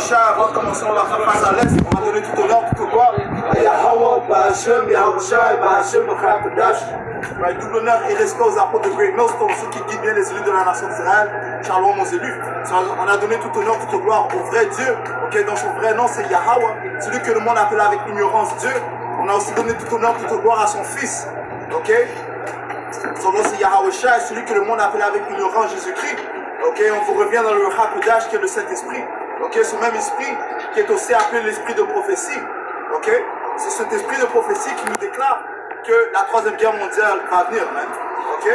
Avant de commencer, on va faire face à l'Est. On va donner tout honneur, tout gloire à Yahweh, Ba'Hashem, Yahushai, Ba'Hashem, Ba'Hakadash. Tout l'honneur et respect aux apôtres de Great Millstone, ceux qui guident bien les élus de la nation d'Israël. Shalom aux élus. On a donné tout honneur, toute gloire au vrai Dieu. Ok, donc son vrai nom c'est Yahweh, celui que le monde appelle avec ignorance Dieu. On a aussi donné tout honneur, toute gloire à son fils. Ok, son nom c'est Yahushai, celui que le monde appelle avec ignorance Jésus-Christ. Ok, on vous revient dans le Hakodash qui est le Saint-Esprit. Ok, ce même esprit qui est aussi appelé l'esprit de prophétie. Ok, c'est cet esprit de prophétie qui nous déclare que la troisième guerre mondiale va venir, même. Ok,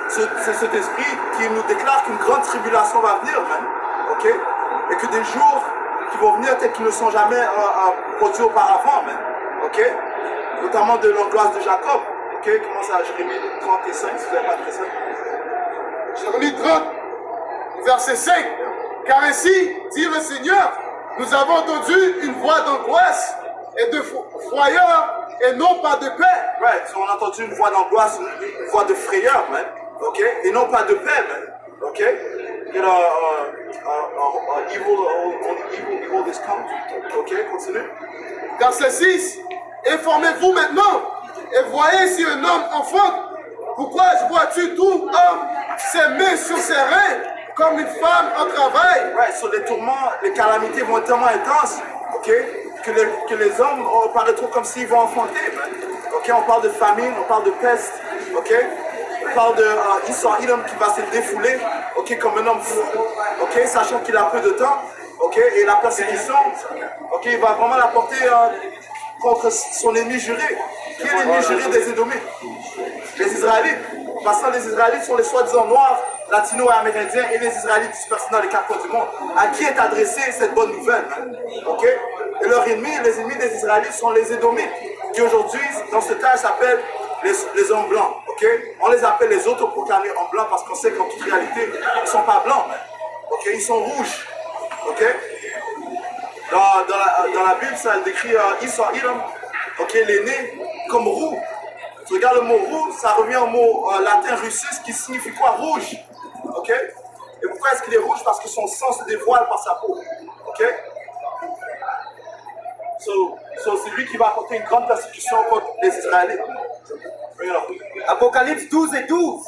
c'est cet esprit qui nous déclare qu'une grande tribulation va venir, même. Ok, et que des jours qui vont venir tels qu'ils ne sont jamais produits auparavant, même. Ok, notamment de l'angoisse de Jacob. Ok, commence à Jérémie 35, si vous n'avez pas de ça. Jérémie 30, verset 5. Car ainsi, dit le Seigneur, nous avons entendu une voix d'angoisse et de frayeur et non pas de paix. Right, so on a entendu une voix d'angoisse, une voix de frayeur, man. Ok, et non pas de paix, man. Ok, you know, evil is come. Ok, continue. Verset 6. Informez-vous maintenant et voyez si un homme enfante. Pourquoi vois-tu tout homme ses mains sur ses reins comme une femme en travail? Right, so les tourments, les calamités vont être tellement intenses, ok, que les hommes paraîtront comme s'ils vont enfanter, man. Ok, on parle de famine, on parle de peste, ok, on parle de Esau Edom qui va se défouler, ok, comme un homme fou, ok, sachant qu'il a peu de temps, ok, et la persécution, ok, il va vraiment la porter contre son ennemi juré. Qui est l'ennemi juré des Édomites? Les Israélites. Parce que les Israélites sont les soi-disant noirs, latino et amérindiens, et les Israélites dispersés dans les quatre coins du monde. À qui est adressée cette bonne nouvelle, hein? Ok? Et leurs ennemis, les ennemis des Israélites sont les Édomites, qui aujourd'hui, dans ce temps, s'appellent les hommes blancs. Ok? On les appelle les autoproclamés hommes blancs parce qu'on sait qu'en toute réalité, ils ne sont pas blancs. Ok? Ils sont rouges. Ok? Dans la Bible, ça décrit Esau Edom, ok, l'aîné, comme roux. Tu regardes le mot roux, ça revient au mot latin russus qui signifie quoi? Rouge. Ok? Et pourquoi est-ce qu'il est rouge? Parce que son sang se dévoile par sa peau. Ok? So c'est lui qui va apporter une grande persécution contre les Israélites. Apocalypse 12 et 12.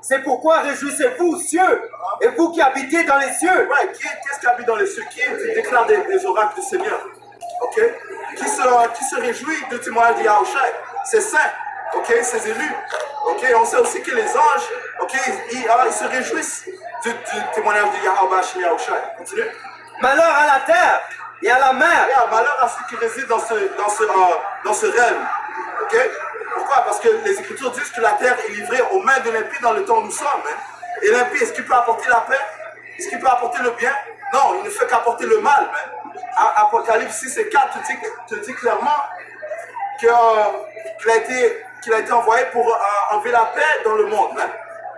C'est pourquoi réjouissez-vous, cieux, et vous qui habitez dans les cieux. Ouais, qu'est-ce qui habite dans les cieux? Qui déclare des oracles du Seigneur? Ok? Qui se réjouit du témoignage de Yahushai? C'est saint. Ok, ces élus. Ok, on sait aussi que les anges, ok, ils se réjouissent du témoignage de Yahweh chez Yahushai. Continue. Malheur à la terre et à la mer. Malheur à ceux qui résident dans ce règne. Ok? Pourquoi? Parce que les Écritures disent que la terre est livrée aux mains de l'impie dans le temps où nous sommes. Hein? Et l'impie, est-ce qu'il peut apporter la paix? Est-ce qu'il peut apporter le bien? Non, il ne fait qu'apporter le mal. Hein? Apocalypse 6 et 4 te dit clairement qu'il a été envoyé pour enlever la paix dans le monde, hein,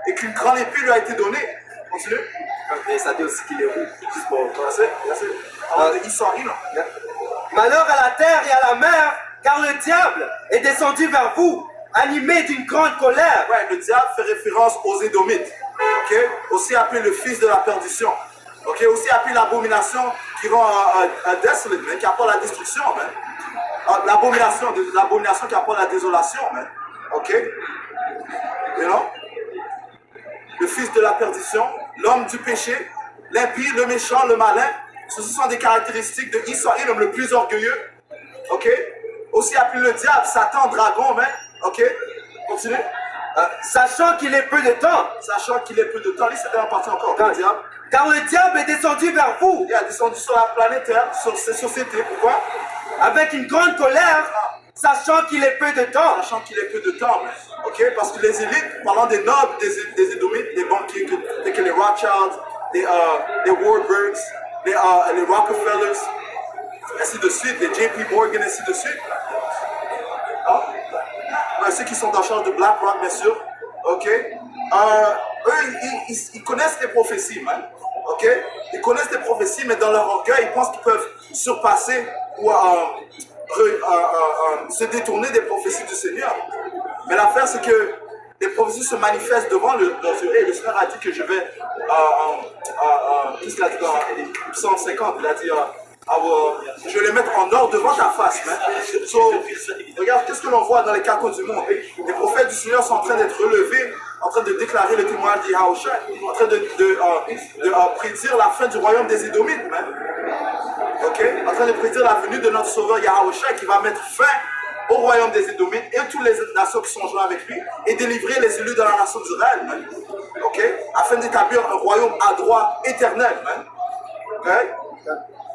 et qu'une grande épée lui a été donnée. Continue. Et ça dit aussi qu'il est roux. Juste pour Malheur à la terre et à la mer, car le diable est descendu vers vous, animé d'une grande colère. Ouais, le diable fait référence aux Édomites, ok, aussi appelé le fils de la perdition, ok, aussi appelé l'abomination qui rend desolate, qui apporte la destruction, l'abomination qui apporte la désolation, ok, you know? Le fils de la perdition, l'homme du péché, l'impie, le méchant, le malin, ce sont des caractéristiques de Esau Edom, le plus orgueilleux, ok, aussi appelé le diable, Satan, dragon, ok, continue. Sachant qu'il est peu de temps. Sachant qu'il est peu de temps, lui c'est partie encore, le diable. Car le diable est descendu vers vous. Il est descendu sur la planète Terre, sur ces sociétés, pourquoi? Avec une grande colère, sachant qu'il est peu de temps. Sachant qu'il est peu de temps, ok, parce que les élites, parlant des nobles, des Édomites, des banquiers, tels que les Rothschilds, les Warburgs, les Rockefellers, ainsi de suite, les JP Morgan, ainsi de suite. Ceux qui sont en charge de BlackRock, bien sûr, ok, eux, ils connaissent les prophéties, ok, ils connaissent les prophéties, mais dans leur orgueil, ils pensent qu'ils peuvent surpasser ou se détourner des prophéties du Seigneur. Mais l'affaire, c'est que les prophéties se manifestent devant leurs yeux. Et le Seigneur a dit que je vais, qu'est-ce qu'il a dit dans Psaume 50? Il a dit, je vais les mettre en ordre devant ta face. So, regarde, qu'est-ce que l'on voit dans les quatre coins du monde? Les prophètes du Seigneur sont en train d'être relevés, en train de déclarer le témoignage d'Yahushua, en train de prédire la fin du royaume des Édomites. Okay? En train de prédire la venue de notre sauveur Yahushua qui va mettre fin au royaume des Édomites et toutes les nations qui sont jointes avec lui et délivrer les élus de la nation d'Israël, okay? Afin d'établir un royaume à droit éternel. Okay?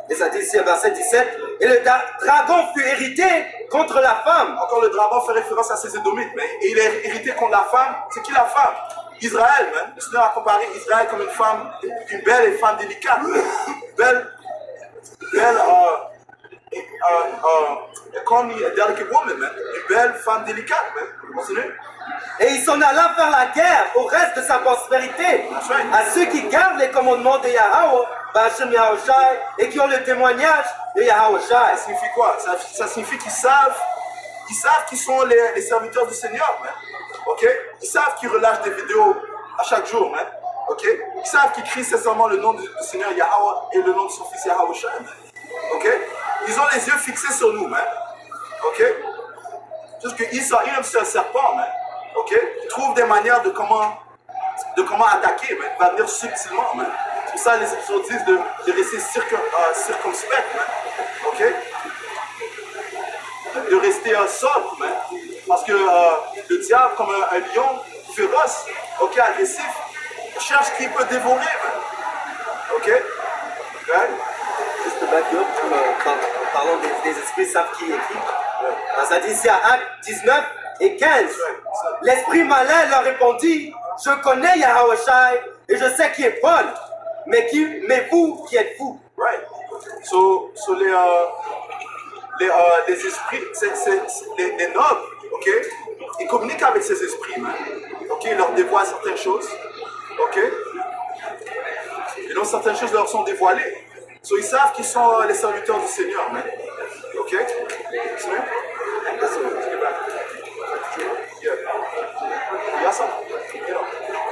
Et ça dit ici, verset 17, et le dragon fut hérité contre la femme. Encore le dragon fait référence à ces Édomites, et il est hérité contre la femme. C'est qui la femme? Israël. Le Seigneur a comparé Israël comme une femme, une belle et femme délicate. Belle, call me a delicate woman, une belle femme délicate. Continue. Et il s'en alla faire la guerre au reste de sa prospérité, à ceux qui gardent les commandements de Yahweh, Ba'ashem Yahushai, et qui ont le témoignage de Yahushai. Ça signifie quoi? Ça signifie qu'ils savent qu'ils sont les serviteurs du Seigneur. Okay? Ils savent qu'ils relâchent des vidéos à chaque jour. Okay? Ils savent qu'ils crient sincèrement le nom du Seigneur Yahweh et le nom de son fils Yahushai. Okay? Ils ont les yeux fixés sur nous. Okay? Juste que Isa, il aime c'est un serpent. Okay? Il trouve des manières de comment attaquer. Il va venir subtilement. C'est pour ça les Écritures disent de rester circonspect. Okay? De rester sobre. Parce que le diable, comme un lion féroce, okay, agressif, cherche qui peut dévorer. Ok? Okay? Juste back up, en parlant des esprits savent qui écrit. Ça dit ici à Actes 19 et 15. L'esprit malin leur répondit, je connais Yahushai et je sais qui est Paul, mais vous, qui êtes-vous? Right. So les esprits, les nobles, ok, ils communiquent avec ces esprits, ok, ils leur dévoilent certaines choses, ok, et donc certaines choses leur sont dévoilées. So ils savent qu'ils sont les serviteurs du Seigneur, ok.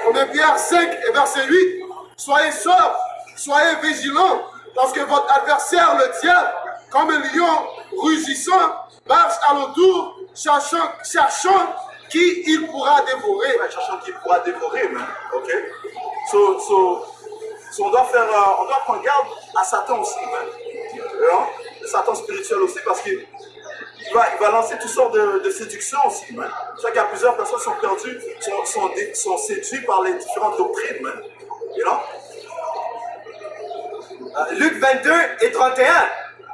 Premier Pierre 5 et verset 8. Soyez sobres, soyez vigilants, parce que votre adversaire, le diable, comme un lion rugissant, marche alentour, cherchant qui il pourra dévorer. Ouais, cherchant qui il pourra dévorer, ok. So on doit prendre garde à Satan aussi, Satan spirituel aussi, parce qu'il va lancer toutes sortes de séductions aussi. Je sais qu'il y a plusieurs personnes qui sont perdues, sont séduites par les différentes doctrines. Luc 22 et 31.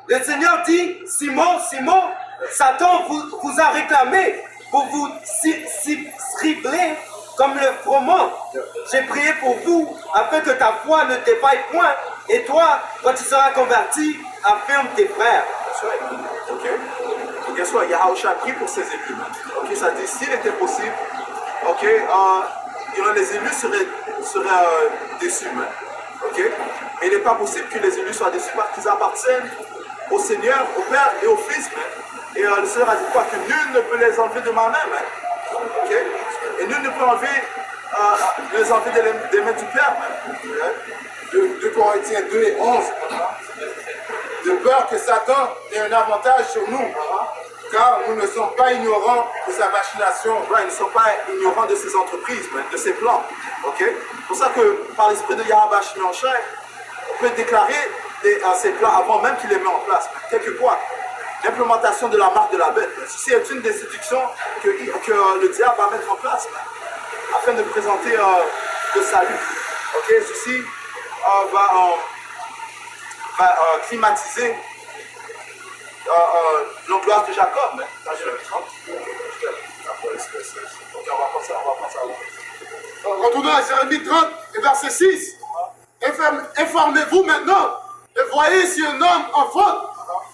Le Seigneur dit, Simon, Simon, Satan vous a réclamé pour vous cibler comme le froment. J'ai prié pour vous afin que ta foi ne défaille point. Et toi, quand tu seras converti, affirme tes frères. Ok. Et bien sûr, Yahushua a pris pour ses élus. Ok, ça dit s'il était possible, ok, les élus seraient déçus. Ok. Mais il n'est pas possible que les élus soient déçus parce qu'ils appartiennent au Seigneur, au Père et au Fils. Et le Seigneur a dit quoi? Que nul ne peut les enlever de ma main. Ok. Et nul ne peut les enlever des mains du Père. 2 Corinthiens 2 et 11. De peur que Satan ait un avantage sur nous, car nous ne sommes pas ignorants de sa machination. Ils ne sont pas ignorants de ses entreprises, de ses plans. Okay? C'est pour ça que par l'esprit de Yahweh Shemashai, on peut déclarer ses plans avant même qu'il les met en place. Quelquefois, l'implémentation de la marque de la bête. Ceci est une des séductions que le diable va mettre en place afin de présenter le salut. Okay? Ceci va climatiser l'angoisse de Jacob. Retournons à Jérémie 30 et verset 6. Informez-vous maintenant et voyez si un homme en faute.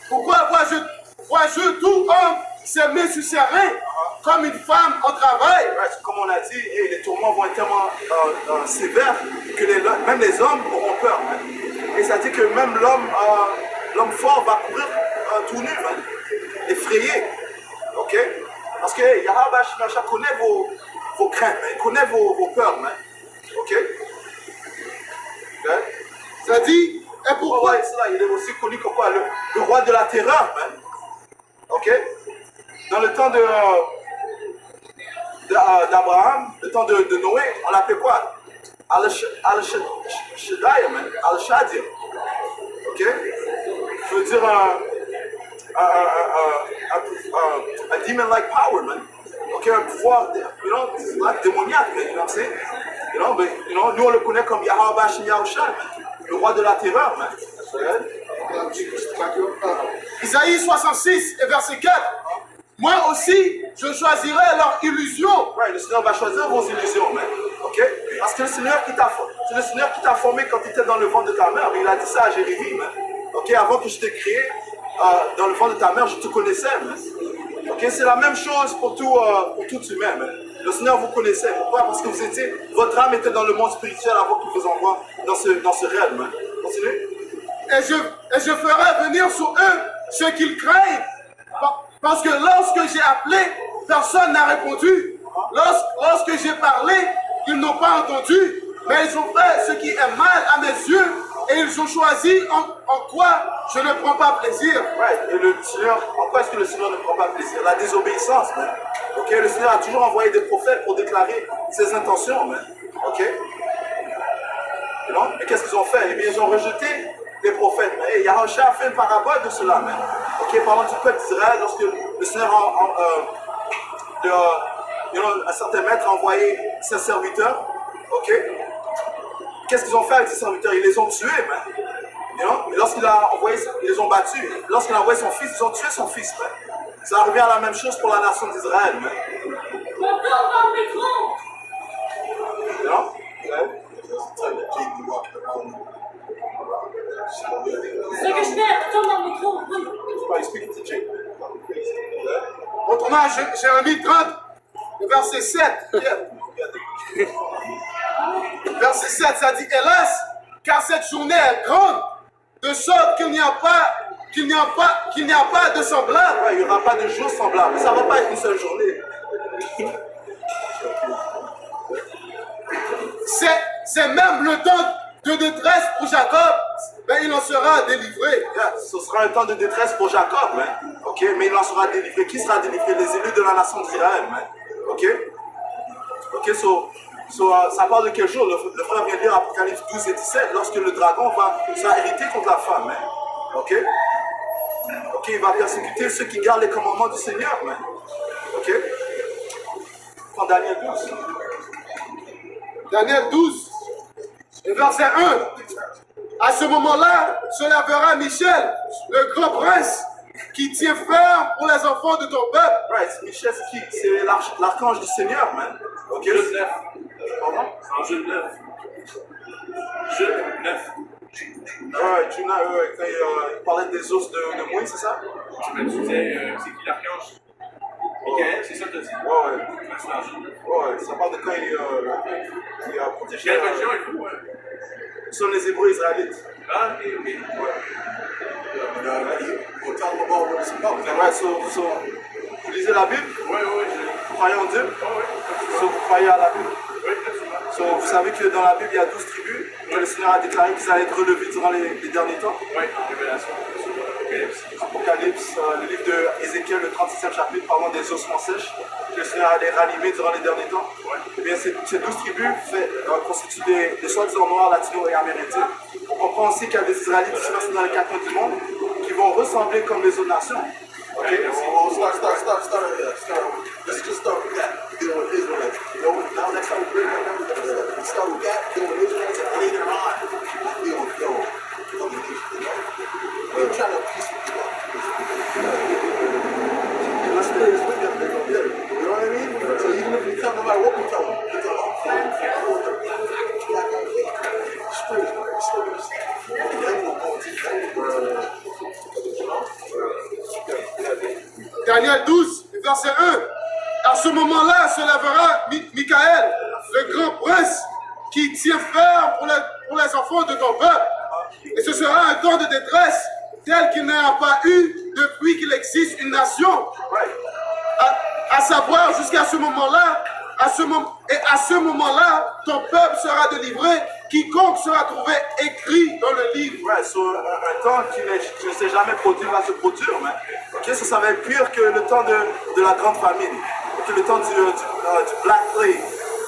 Pourquoi vois-je tout homme s'aimer sur ses reins comme une femme en travail? Comme on a dit, les tourments vont être tellement sévères que même les hommes auront peur. Et ça dit que même l'homme fort va courir tout nu, effrayé. Ok? Parce que Yahweh Shemashai connaît vos craintes, man. Il connaît vos peurs, man. Ok? Okay? Ça dit, et pourquoi? Ouais, c'est là, il est aussi connu comme quoi, le roi de la terreur, man. Ok? Dans le temps d'Abraham, le temps de Noé, on l'appelait quoi? Al-Shaddai, man. Al-Shaddai. Ok? Je veux dire a demon-like power, man. Ok, un pouvoir, démoniaque, man. You know what I'm saying? Nous on le connaît comme Yahweh Hashem Yahushua, man. Le roi de la terreur, man. Isaïe 66 et verset 4. Moi aussi, je choisirai leur illusion. Ouais, le Seigneur va choisir vos illusions, man. Ok? Parce que c'est le Seigneur qui t'a formé quand tu étais dans le ventre de ta mère. Mais il a dit ça à Jérémie, man. Ok? Avant que je t'ai créé dans le ventre de ta mère, je te connaissais, man. Ok? C'est la même chose pour tout humain, man. Le Seigneur vous connaissait. Pourquoi? Parce que votre âme était dans le monde spirituel avant qu'il vous envoie dans ce réel, man. Continuez. Et je ferai venir sur eux ce qu'ils craignent. Parce que lorsque j'ai appelé, personne n'a répondu. Lorsque j'ai parlé, ils n'ont pas entendu. Mais ils ont fait ce qui est mal à mes yeux. Et ils ont choisi en quoi je ne prends pas plaisir. Right. Et le Seigneur, en quoi est-ce que le Seigneur ne prend pas plaisir? La désobéissance, man. Ok? Le Seigneur a toujours envoyé des prophètes pour déclarer ses intentions, man. Ok? Non? Et qu'est-ce qu'ils ont fait? Eh bien, ils ont rejeté les prophètes. Et Yahushua a fait une parabole de cela, man. Ok? Parlant du peuple d'Israël, lorsque le Seigneur un certain maître a envoyé ses serviteurs, ok? Qu'est-ce qu'ils ont fait avec ses serviteurs? Ils les ont tués, man. Et lorsqu'il a envoyé, ils les ont battus. Lorsqu'il a envoyé son fils, ils ont tué son fils, man. Ça revient à la même chose pour la nation d'Israël, man. Non? Autrement, Jérémie 30, verset 7. Verset 7, ça dit, hélas, car cette journée est grande, de sorte qu'il n'y a pas de semblable. Ouais, il n'y aura pas de jour semblable. Ça ne va pas être une seule journée. C'est même le temps de détresse pour Jacob, mais il en sera délivré. Yeah, ce sera un temps de détresse pour Jacob, man. Ok, mais il en sera délivré. Qui sera délivré? Les élus de la nation d'Israël, man. Ok? Ok, ça parle de quel jour? Le frère vient de lire Apocalypse 12 et 17, lorsque le dragon sera hérité contre la femme, man. Ok? Ok, il va persécuter ceux qui gardent les commandements du Seigneur, man. Ok? Prends Daniel 12. Daniel 12, verset 1. À ce moment-là, se lèvera Michel, le grand prince, qui tient ferme pour les enfants de ton peuple. Right, Michel, c'est qui? C'est l'archange du Seigneur, man. Ok? Jude 9. Pardon? En Jude 9. Jude 9. Ouais, quand il parlait des os de Moïse, c'est ça? Tu disais, c'est qui l'archange? Michael, c'est ça que tu as dit? Ouais, ça parle de quand il a protégé. Quelle religion il faut? Ce sont les Hébreux israélites. Ah, ok. Ouais, vous lisez la Bible? Oui. Vous croyez en Dieu? Oui. Vous croyez à la Bible? Oui, absolument. Vous savez que dans la Bible, il y a 12 tribus que le Seigneur a déclaré qu'ils allaient être relevés durant les derniers temps. Oui, Révélation. Apocalypse, le livre de Ézéchiel, le 36e chapitre, parlant des ossements sèches, que le Seigneur allait ranimer durant les derniers temps. Eh bien, ces 12 tribus constituent des soi-disant noirs, latinos et amérindiens. On comprend aussi qu'il y a des Israélites dispersés dans les quatre coins du monde qui vont ressembler comme les autres nations. Ok? Let's just start with that. Dealing with Israelites. Now next time we break down, let's start with that. Dealing with Israelites and later on deal with other nations. We're trying to piece people up. Let's play this with them. They're gonna get it. You know what I mean? So even if we tell them, no matter what we tell them, they tell them, straight, then we'll go to Daniel 12, verset 1. À ce moment-là se lèvera Michael, le grand prince, qui tient ferme pour les enfants de ton peuple. Et ce sera un temps de détresse tel qu'il n'y a pas eu depuis qu'il existe une nation. À savoir, jusqu'à ce moment-là, Et à ce moment-là, ton peuple sera délivré, quiconque sera trouvé écrit dans le livre. Ouais, sur un temps qui ne s'est jamais produit va se produire, mais ok, ça va être pire que le temps de la grande famine, que le temps du Black Plague,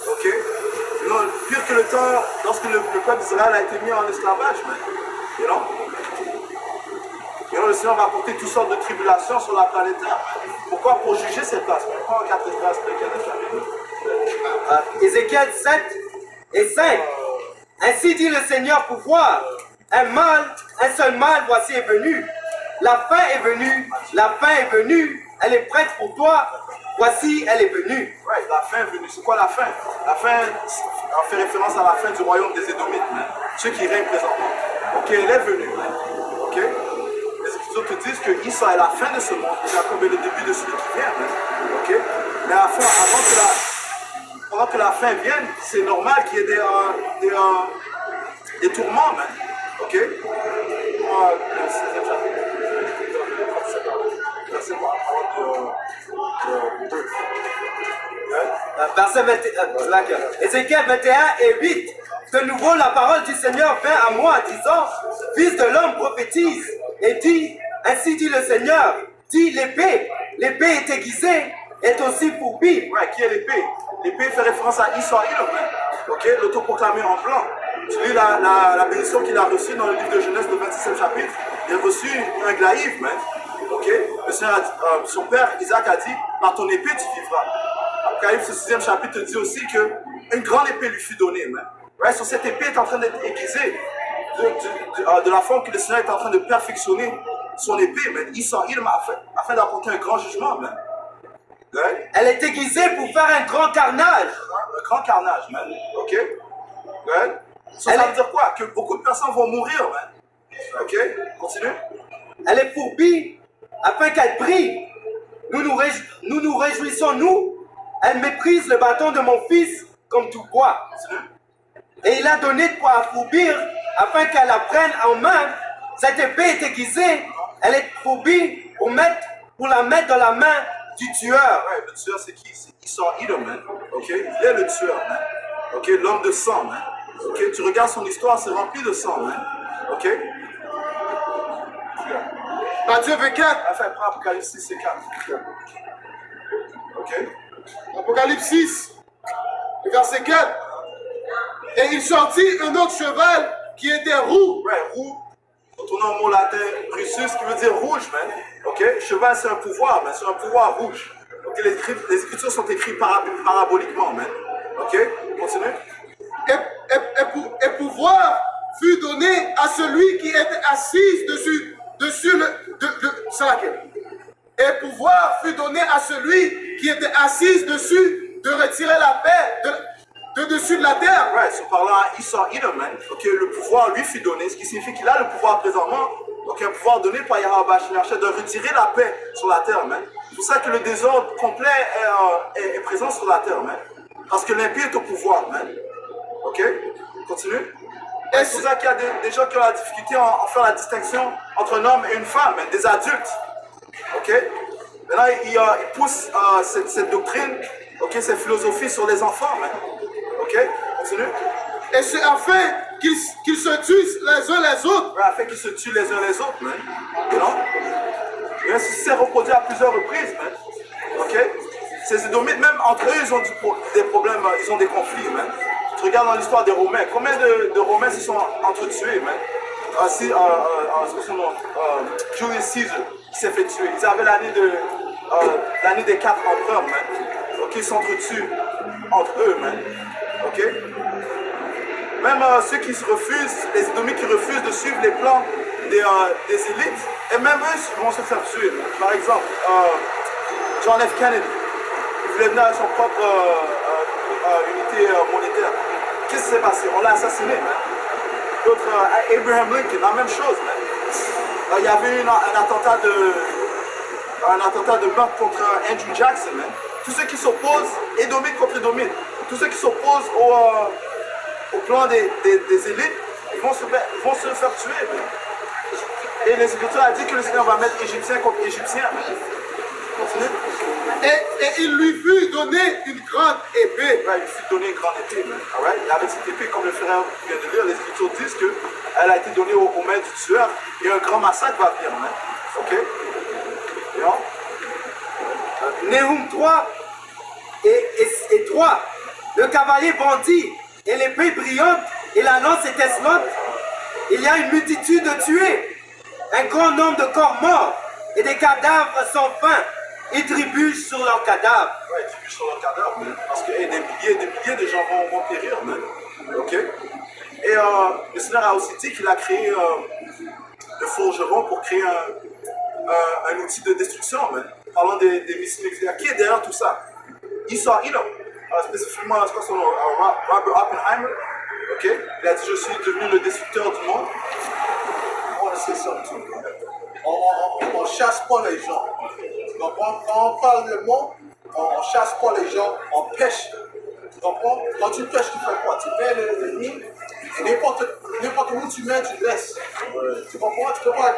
ok, non, pire que le temps lorsque le peuple d'Israël a été mis en esclavage, man. You know? Le Seigneur va apporter toutes sortes de tribulations sur la planète Terre. Pourquoi? Pour juger cette place. Pourquoi on 4 places Ézéchiel 7 et 5. Ainsi dit le Seigneur pouvoir. Un seul mal voici est venu. La fin est venue, la fin est venue. Elle est prête pour toi. Voici, elle est venue. Ouais, la fin est venue. C'est quoi la fin? La fin fait référence à la fin du royaume des Édomites, ceux qui règnent présentement. Ok, elle est venue. Ok? Les Écritures te disent que Isa est la fin de ce monde, Jacob est le début de celui qui vient. Ok? Mais à la fin, pendant que la fin vienne, c'est normal qu'il y ait des tourments, man. Ok? Le 16e chapitre. Verset Verset 21, Ézéchiel 21 et 8. De nouveau, la parole du Seigneur vint à moi, disant, Fils de l'homme, prophétise, et dit, ainsi dit le Seigneur, dit l'épée est aiguisée, est aussi fourbie. Ouais, qui est l'épée? L'épée fait référence à Israël, ok, l'autoproclamé en blanc. Tu lis la bénédiction qu'il a reçue dans le livre de Genèse, le 26e chapitre. Il a reçu un glaïf, man. Ok, le Seigneur son père Isaac a dit, par ton épée tu vivras. Apocalypse, ce 6e chapitre te dit aussi qu'une grande épée lui fut donnée, man. Ouais, sur cette épée est en train d'être aiguisée de la forme que le Seigneur est en train de perfectionner son épée, man. Israël afin d'apporter un grand jugement, man. Ouais. Elle est aiguisée pour faire un grand carnage. Un grand carnage, man. Ok? Ouais. Ça veut dire quoi? Que beaucoup de personnes vont mourir, man. Ok? Continue. Elle est fourbie afin qu'elle brille. Nous nous réjouissons, nous. Elle méprise le bâton de mon fils comme tout bois. Et il a donné de quoi affourbir afin qu'elle la prenne en main. Cette épée est aiguisée. Elle est fourbie pour la mettre dans la main du tueur. Ouais, le tueur c'est qui? C'est Israël, man. Ok? Il est le tueur, man. Ok? L'homme de sang, man. Ok? Tu regardes son histoire, c'est rempli de sang, man. Ok? Matthieu 24. Enfin, prends Apocalypse 6 et 4. Ok? Apocalypse 6, verset 4. Et il sortit un autre cheval qui était roux. Ouais, roux. Retournons au mot latin Russus, qui veut dire rouge, man. Ok? Cheval, c'est un pouvoir, man. C'est un pouvoir rouge. Ok? Les écritures sont écrites paraboliquement, man. Ok? Continue. Et pouvoir fut donné à celui qui était assis dessus c'est laquelle? Et pouvoir fut donné à celui qui était assis dessus de retirer la paix de dessus de la terre. Ouais, c'est parlant à Israël, man. Ok, le pouvoir lui fut donné, ce qui signifie qu'il a le pouvoir présentement. Donc un pouvoir donné par Yahweh de retirer la paix sur la terre, man. C'est pour ça que le désordre complet est présent sur la terre, man. Parce que l'impie est au pouvoir, man. Ok? Continue. Et c'est pour ça qu'il y a des gens qui ont la difficulté à faire la distinction entre un homme et une femme, man, des adultes. Ok? Maintenant, ils poussent cette doctrine, ok, cette philosophie sur les enfants, man. Ok? Continue. Et c'est afin qu'ils se tuent les uns les autres. Ouais, afin qu'ils se tuent les uns les autres, man. You know? Et ainsi s'est reproduit à plusieurs reprises, man. Ok? Ces Édomites, même entre eux, ils ont des problèmes, ils ont des conflits, man. Tu regardes dans l'histoire des Romains, combien de Romains se sont entretués, man? Julius Caesar qui s'est fait tuer. Ils avaient l'année des 4 empereurs, man. Ok, ils s'entretuent entre eux, man. Ok? Même ceux qui se refusent, les Édomites qui refusent de suivre les plans des élites, et même eux vont se faire tuer. Man. Par exemple, John F. Kennedy, il voulait venir avec son propre unité monétaire. Qu'est-ce qui s'est passé? On l'a assassiné, man. D'autres, Abraham Lincoln, la même chose, man. Il y avait eu un attentat de meurtre contre Andrew Jackson, man. Tous ceux qui s'opposent, Édomite contre Édomite, tous ceux qui s'opposent au plan des élites, ils vont se faire tuer, man. Et les Écritures a dit que le Seigneur va mettre Égyptien contre Égyptien, man. Continue. Et il lui fut donné une grande épée. Right, il fut donné une grande épée, man. Alright? Et avec cette épée, comme le frère vient de lire, les Écritures disent qu'elle a été donnée aux mains du tueur et un grand massacre va venir, man. Ok? You know? Néhum 3 et 3. Le cavalier bandit et l'épée brillante et la lance étincelante. Il y a une multitude de tués, un grand nombre de corps morts et des cadavres sans fin. Ils trébuchent sur leurs cadavres. Ouais, ils trébuchent sur leur cadavre, man. Parce que des milliers de gens vont périr, man. Ok? Et le Seigneur a aussi dit qu'il a créé le forgeron pour créer un outil de destruction, man. Parlant des missiles nucléaires. Qui est derrière tout ça? Esau Edom. Spécifiquement, je crois que c'est Robert Oppenheimer. Ok? Il a dit, je suis devenu le destructeur du monde. I want to say something too. On chasse pas les gens. Tu comprends? Quand on parle le monde, on chasse pas les gens, on pêche. Tu comprends? Quand tu pêches, tu fais quoi? Tu mets le nid et n'importe où tu mets, tu laisses. Tu comprends? Tu peux pas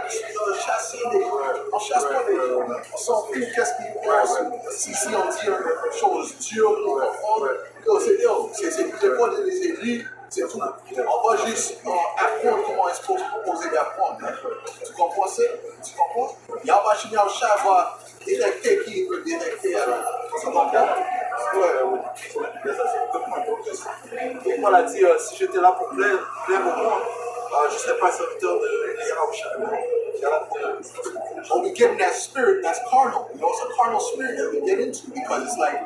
chasser les gens. On chasse pas les gens. On s'en fout qu'est-ce qu'ils pensent. Si on dit une chose dure pour comprendre, c'est pas de les élus. C'est tout. On va juste apprendre comment est-ce qu'on se proposer d'apprendre. Tu comprends ça? Tu comprends? Il y a un machine à chat va directer qui veut directer. Tu comprends? Ouais. Et Paul a dit, si j'étais là pour plaire au monde, je ne serais pas un serviteur de Yahweh. When we get in that spirit, that's carnal. You know, it's a carnal spirit that we get into because it's like,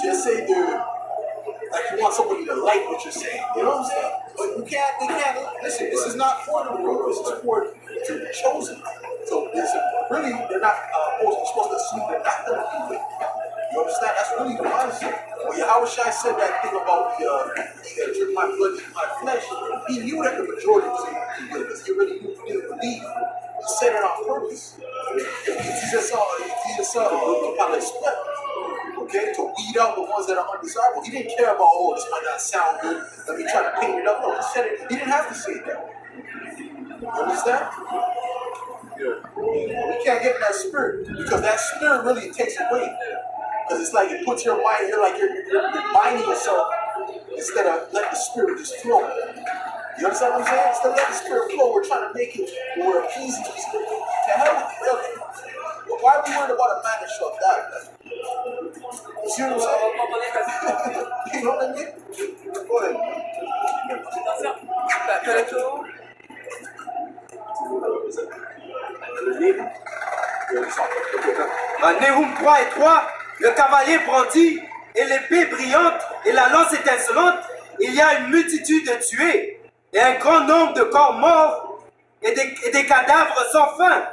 tu essaies de. Like you want somebody to like what you're saying, you know what I'm saying? But they can't, listen, this is not for the world, this is for the chosen. So really, they're not supposed to assume they're not going to be with you. You understand? That's really the mindset. When Yahweh Shai said that thing about he that drink my blood, eat my flesh, he knew that the majority was going to be with because he already knew he didn't believe. He said it on purpose. He just saw par respect. Okay, to weed out the ones that are undesirable. He didn't care about, oh, this might not sound good. Let me try to paint it up. No, he said it. He didn't have to say that. You understand? Yeah. We can't get in that spirit because that spirit really takes away. Because it's like it puts your mind, you're minding yourself instead of letting the spirit just flow. You understand what I'm saying? Instead of letting the spirit flow, we're trying to make it where we're appeasing to the spirit. To hell with the okay. But why are we worried about a man that shall die? You see what I'm saying? You know what I mean? Go ahead. Néhum 3 et 3, le cavalier brandit et l'épée brillante et la lance étincelante. Il y a une multitude de tués et un grand nombre de corps morts et des cadavres sans fin.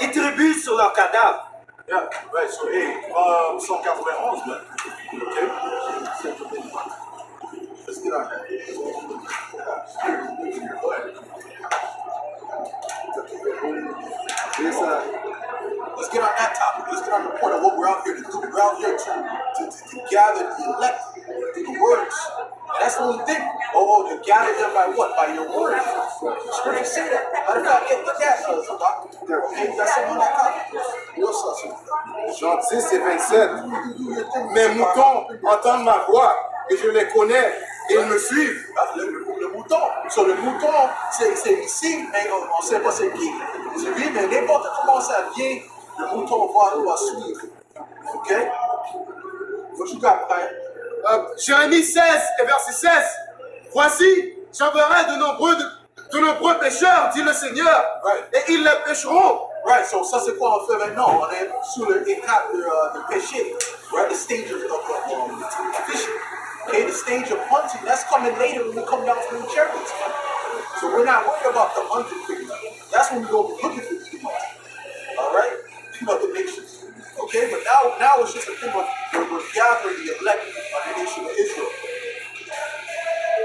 Ils trébuchent sur leurs cadavres. Yeah, right, so hey, 191, man. Okay? Let's get on that. Go ahead. Let's get on that topic. Let's get on the point of what we're out here to do. We're out here to gather the elect through the words. And that's the only thing. To gather them by what? By your words. Scripture say that. Matter of fact, get that. Okay, that's something on that topic. Jean 10 et 27. Mes moutons entendent ma voix et je les connais et ils me suivent. Le mouton. So, le mouton, c'est ici, mais on ne sait pas c'est qui. C'est lui, mais n'importe comment ça vient, le mouton va suivre. OK? What you got, Brian? Jérémie 16 et verset 16. Voici, j'enverrai de nombreux pécheurs, dit le Seigneur, Right. et ils les pécheront. Right, so ça c'est quoi on fait maintenant? On est sur l'étape de pêcher. We're at the stage of fishing. Okay, the stage of hunting, that's coming later when we come down from the chariots. So we're not worried about the hunting thing. That's when we go looking for the hunting. All right? Think about the nations. Okay, but now it's just a thing of we're gathering the elect of the nation of Israel.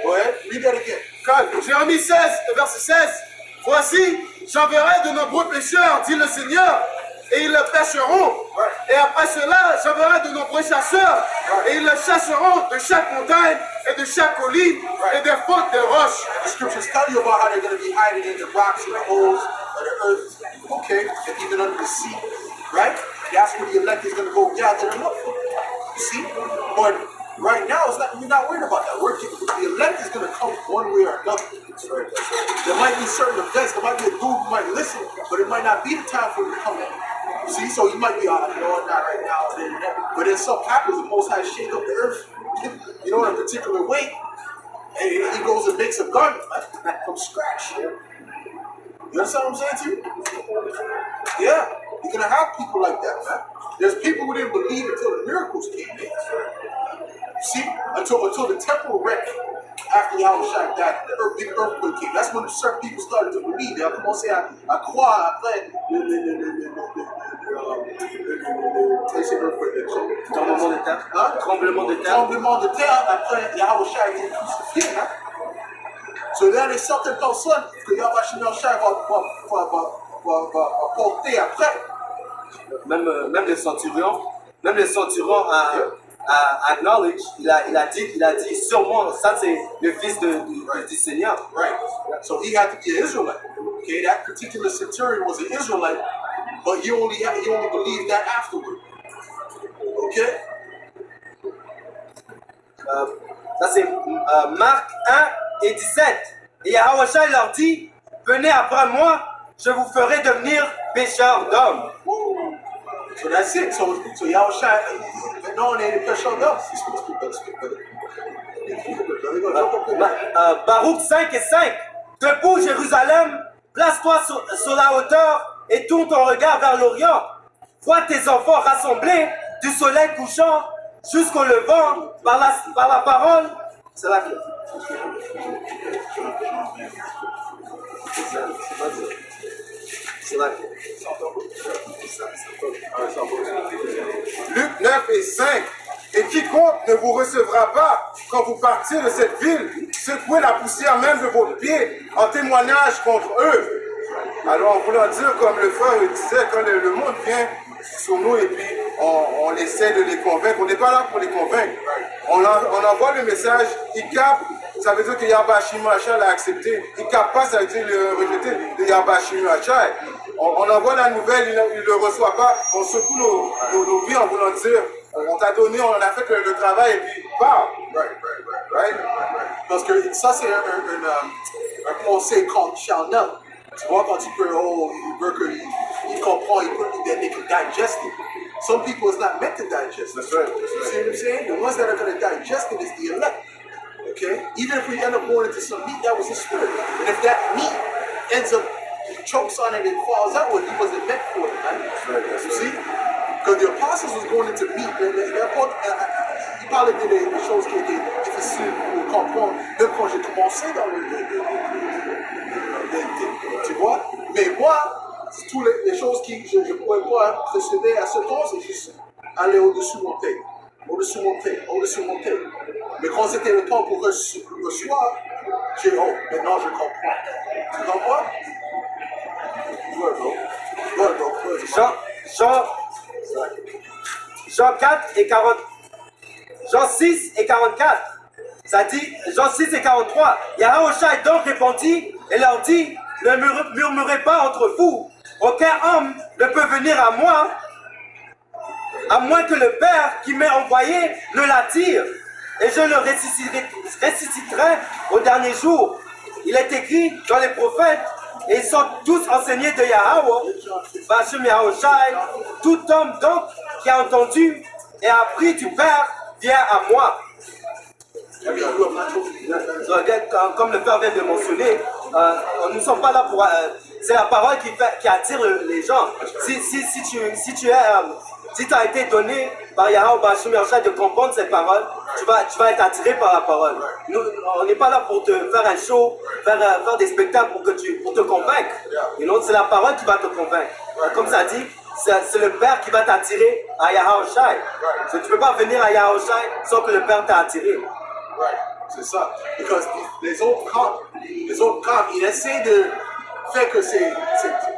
Go ahead, read that again. Jérémie 16 et verset 16. Voici, j'enverrai de nombreux pécheurs, dit le Seigneur, et ils le pêcheront. Et après cela, j'enverrai de nombreux chasseurs, et ils le chasseront de chaque montagne et de chaque colline et des fautes des roches. The scriptures tell you about how they're going to be hiding in the rocks and the holes of the earth, okay, and even under the sea, right? that's where the elect is going to go gather them up. You see? But right now, we're not worried about that. The elect is going to come one way or another. There might be certain events, there might be a dude who might listen, but it might not be the time for him to come in. You see? So he might be, not right now. But then something happens, the Most High shake up the earth, in a particular way, and he goes and makes a garment from scratch. You understand what I'm saying to you? Yeah, you're going to have people like that, man. There's people who didn't believe until the miracles came in. See, until the temple wrecked after Yahushua died, the big earthquake came. That's when certain people started to believe. They'll come on say, I après Tremblement de terre. Tremblement de terre. Tremblement de terre, après Yahushua a été crucifié. Hein? So là, les certaines personnes que Yahushua va porter après. Même les centurions acknowledge, il a dit sûrement ça c'est le fils du Seigneur. Right. So he had to be an Israelite. Okay, that particular centurion was an Israelite, but he only believed that afterward. Okay. Ça c'est Marc 1 et 17. Et Yahushua leur dit, venez après moi, je vous ferai devenir pécheurs d'hommes. So that's it. So Yahushua, non, on est des pécheurs d'hommes. Baruch 5 et 5. Debout Jérusalem, place-toi sur la hauteur et tourne ton regard vers l'Orient. Vois tes enfants rassemblés du soleil couchant jusqu'au levant par la parole. C'est là que... C'est là que... Luc 9 et 5. Et quiconque ne vous recevra pas quand vous partirez de cette ville, secouez la poussière même de vos pieds en témoignage contre eux. Alors, en voulant dire, comme le frère disait, quand le monde vient sur nous et puis on essaie de les convaincre, on n'est pas là pour les convaincre. On envoie le message, ils capent, ça veut dire que Yahweh Shimon l'a accepté. Ils capent pas, ça veut dire le rejeter de Yahweh Shimon. On envoie la nouvelle, il ne le reçoit pas, on secoue nos vies en voulant dire, on t'a donné, on a fait le travail et puis bam. Right. Parce que ça, c'est un conseil charnel. Tu vois, quand tu peux, il comprend, they can digest it. Some people it's not meant to digest it. That's right. You see what I'm saying? The ones that are going to digest it is the elect. Okay? Even if we end up going into some meat, that was the spirit. And if that meat ends up chokes on it and falls out, he wasn't meant for it, man. You see? Because the apostles was going into meat. Il parlait des choses qui étaient difficiles pour comprendre. Même quand j'ai commencé dans tu vois? Mais moi, toutes les choses que je ne pouvais pas précéder à ce temps, c'est juste aller au-dessus de mon tête. Au-dessus de mon tête. Mais quand c'était le temps pour recevoir, j'ai dit, maintenant je comprends. Tu comprends? Jean 4 et 40. Jean 6 et 44. Ça dit, Jean 6 et 43. Yahushua donc répondit et leur dit, ne murmurez pas entre vous. Aucun homme ne peut venir à moi, à moins que le Père qui m'a envoyé ne l'attire. Et je le ressusciterai au dernier jour. Il est écrit dans les prophètes, et ils sont tous enseignés de Yahweh, Bachem Yahushai. Tout homme donc qui a entendu et a appris du Père vient à moi. Comme le Père vient de mentionner, nous ne sommes pas là pour... c'est la parole qui attire les gens. Si tu as été donné par Yahweh Bachem Yahushai de comprendre cette parole, tu vas être attiré par la parole. Nous, on n'est pas là pour te faire un show, faire des spectacles pour te convaincre. C'est la parole qui va te convaincre. Comme ça dit, c'est le Père qui va t'attirer à Yahushai. Tu ne peux pas venir à Yahushai sans que le Père t'a attiré. Right, c'est ça. Because les autres campes, ils essaient de faire que c'est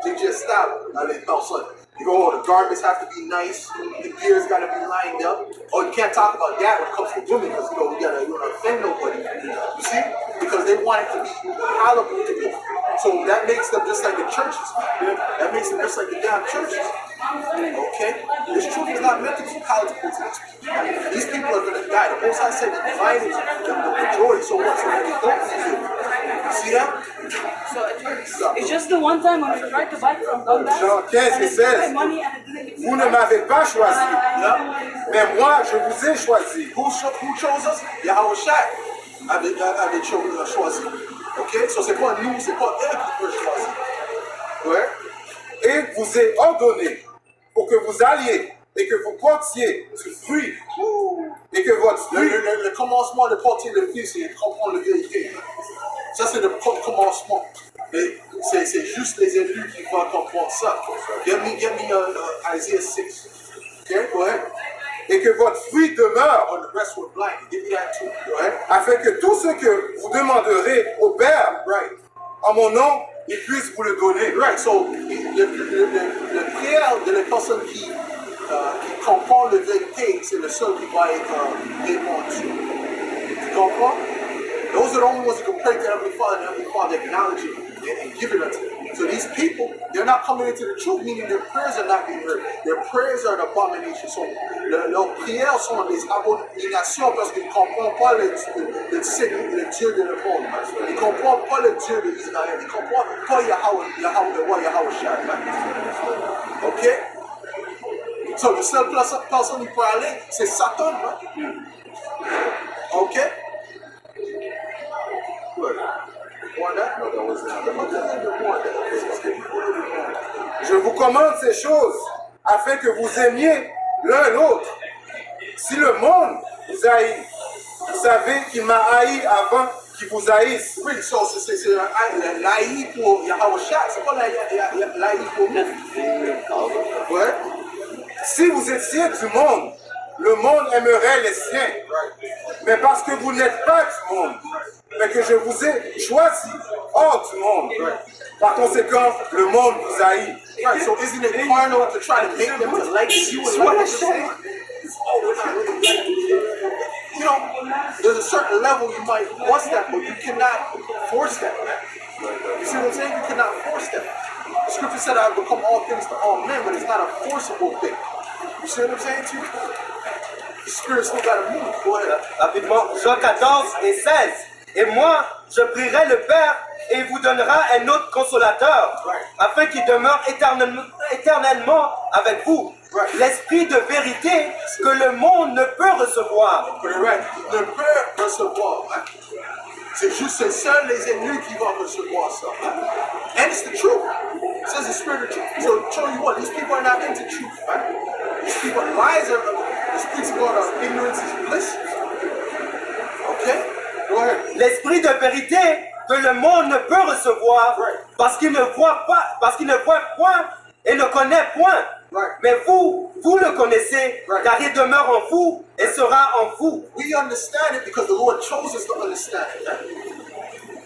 digestible dans les personnes. You go, oh, the garments have to be nice, the gear's gotta be lined up. Oh, you can't talk about that when it comes to women, because you know we gotta offend nobody. You see? Because they want it to be palatable to them. So that makes them just like the churches. That makes them just like the damn churches. Okay? This truth is not meant to be palatable to these people. These people are gonna die. The Most High said the divine is the majority, so what? So they don't need it. You see that? So it's just the one time when we tried to buy from Donbass. Jean 15 et 16. Vous ne m'avez pas choisi, mais moi je vous ai choisi. Who chose us? Yahweh Shai avait choisi. Ok? So c'est pas nous, c'est pas eux qui peuvent choisir. Ouais. Et vous ai ordonné pour que vous alliez et que vous portiez du fruit et que votre fruit. Le commencement de porter le fruit, c'est de comprendre la vérité. Ça, c'est le commencement. Mais c'est juste les élus qui vont comprendre ça. Give me Isaiah 6. Okay, go ahead. Et que votre fruit demeure, On the rest were blind. Give me that too. Go ahead. afin que tout ce que vous demanderez au Père, en mon nom, il puisse vous le donner. Right, so le prière de la personne qui comprend la vérité, c'est le seul qui va être répondu. Tu comprends? Those are the only ones who can pray to Heavenly Father, and Heavenly Father acknowledge it and give it unto them. So these people, they're not coming into the truth, meaning their prayers are not being heard. Their prayers are an abomination. So leurs prières sont des abominations parce qu'ils ne comprennent pas le Dieu de le monde. Ils ne comprennent pas le Dieu d'Israël. Ils ne comprennent pas Yahweh Shai. Ok? So la seule personne qui peut aller, c'est Satan. Ok? Je vous commande ces choses afin que vous aimiez l'un l'autre. Si le monde vous haït, vous savez qu'il m'a haï avant qu'il vous haïsse. Oui, so c'est l'haï pour Yahweh Shai, c'est pas l'haï pour nous. Ouais. Si vous étiez du monde, le monde aimerait les siens. Mais parce que vous n'êtes pas du monde, mais que je vous ai choisi hors du monde, par conséquent, le monde vous haït. Right, so isn't it carnal to try to make them to like you and like what you're saying? You know, there's a certain level you might want that, but you cannot force that. You see what I'm saying? You cannot force that. The scripture said, I've become all things to all men, but it's not a forcible thing. You see what I'm saying to you? The spirit still got to move. Go ahead. Rapidement, Jean 14 et 16. Et moi, je prierai le Père et il vous donnera un autre consolateur, afin qu'il demeure éternellement avec vous. L'esprit de vérité que le monde ne peut recevoir. Ne peut recevoir. C'est juste seuls les élus qui vont recevoir ça. And it's the truth. It says the spirit of truth. So show you what, these people are not into truth. Right? These people, lies are, this principle of ignorance is bliss. Okay? Go ahead. L'esprit de vérité que le monde ne peut recevoir parce qu'il ne voit pas, parce qu'il ne voit point et ne connaît point. Mais vous le connaissez, car il demeure en vous et sera en vous. We understand it because the Lord chose us to understand it.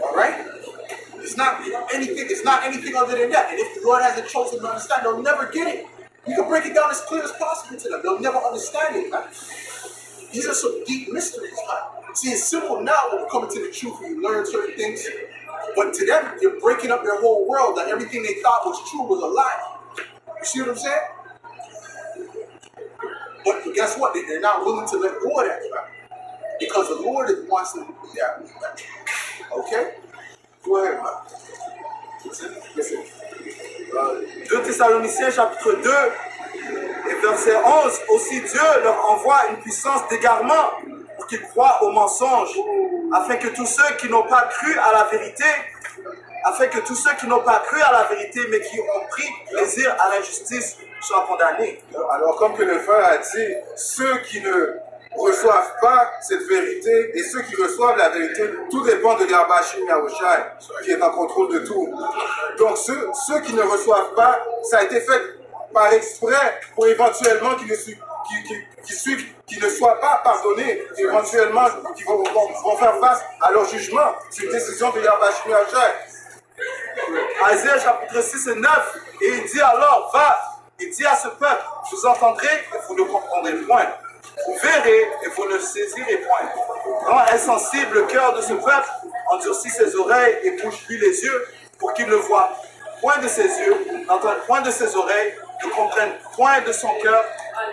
All right? It's not anything other than that. And if the Lord hasn't chosen to understand, they'll never get it. You can break it down as clear as possible to them. They'll never understand it. Man. These are some deep mysteries. Man. See, it's simple now when we're coming to the truth and you learn certain things. But to them, you're breaking up their whole world. That everything they thought was true was a lie. You see what I'm saying? But guess what? They're not willing to let go of that. Man. Because the Lord wants them to be that. Okay? Go ahead, man. Listen. 2 Thessaloniciens chapitre 2 et verset 11. Aussi Dieu leur envoie une puissance d'égarement pour qu'ils croient au mensonge, afin que tous ceux qui n'ont pas cru à la vérité, mais qui ont pris plaisir à l'injustice, soient condamnés. Alors, comme que le frère a dit, ceux qui ne reçoivent pas cette vérité et ceux qui reçoivent la vérité, tout dépend de Yahweh Yahushai qui est en contrôle de tout. Donc ceux qui ne reçoivent pas, ça a été fait par exprès pour éventuellement qu'ils ne soient pas pardonnés, éventuellement qu'ils vont faire face à leur jugement. C'est une décision de Yahweh Yahushai. Isaïe chapitre 6 et 9, et il dit alors, va Il dit à ce peuple, vous entendrez et vous ne comprendrez point. Vous verrez et vous ne saisirez point. Rends insensible le cœur de ce peuple, endurcis ses oreilles et bouche-lui les yeux, pour qu'il ne voie point de ses yeux, n'entende point de ses oreilles, ne comprenne point de son cœur,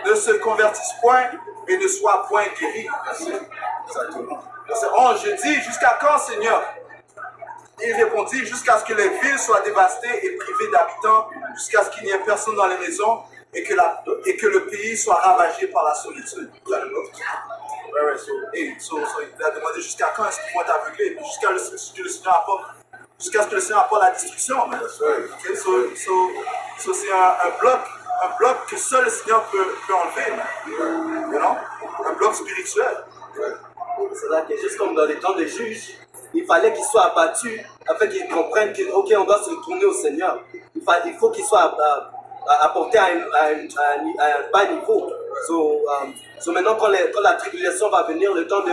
ne se convertisse point et ne soit point guéri. Verset 11, je dis, jusqu'à quand, Seigneur? Il répondit, jusqu'à ce que les villes soient dévastées et privées d'habitants, jusqu'à ce qu'il n'y ait personne dans les maisons et que le pays soit ravagé par la solitude. Ouais, il a demandé jusqu'à quand est-ce qu'ils vont être aveuglés? Jusqu'à ce que le Seigneur apporte la destruction. Okay, c'est un bloc que seul le Seigneur peut enlever. You know? Un bloc spirituel. C'est là que juste comme dans les temps des juges, il fallait qu'ils soient abattus afin qu'ils comprennent qu'on doit se retourner au Seigneur. Il faut qu'ils soient apportés à un bas niveau. Maintenant, quand la tribulation va venir, le temps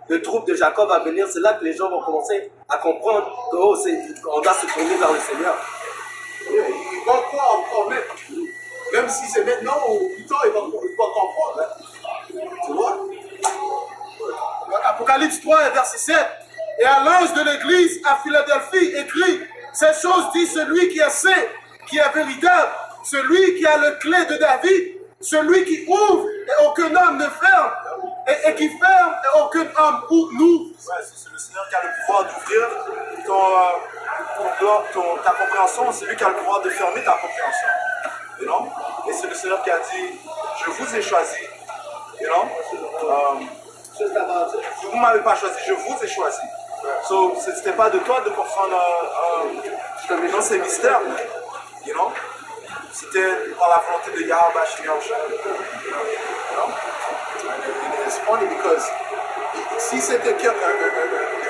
de troupe de Jacob va venir, c'est là que les gens vont commencer à comprendre qu'on doit se tourner vers le Seigneur. Il va croire encore même si c'est maintenant ou plus tard, il va comprendre. Hein. Tu vois? Apocalypse 3, verset 7. Et à l'ange de l'église à Philadelphie, écrit, ces choses dit celui qui est saint, qui est véritable, celui qui a le clé de David, celui qui ouvre et aucun homme ne ferme, et qui ferme et aucun homme n'ouvre. Ouais, c'est le Seigneur qui a le pouvoir d'ouvrir ta compréhension, c'est lui qui a le pouvoir de fermer ta compréhension. You know? Et c'est le Seigneur qui a dit, je vous ai choisi. You know? Vous ne m'avez pas choisi, je vous ai choisi. So, ce n'était pas de toi de comprendre ces mystères. You know? C'était par la volonté de Yahweh Bashir Yahushua. You know? It's funny because si c'était un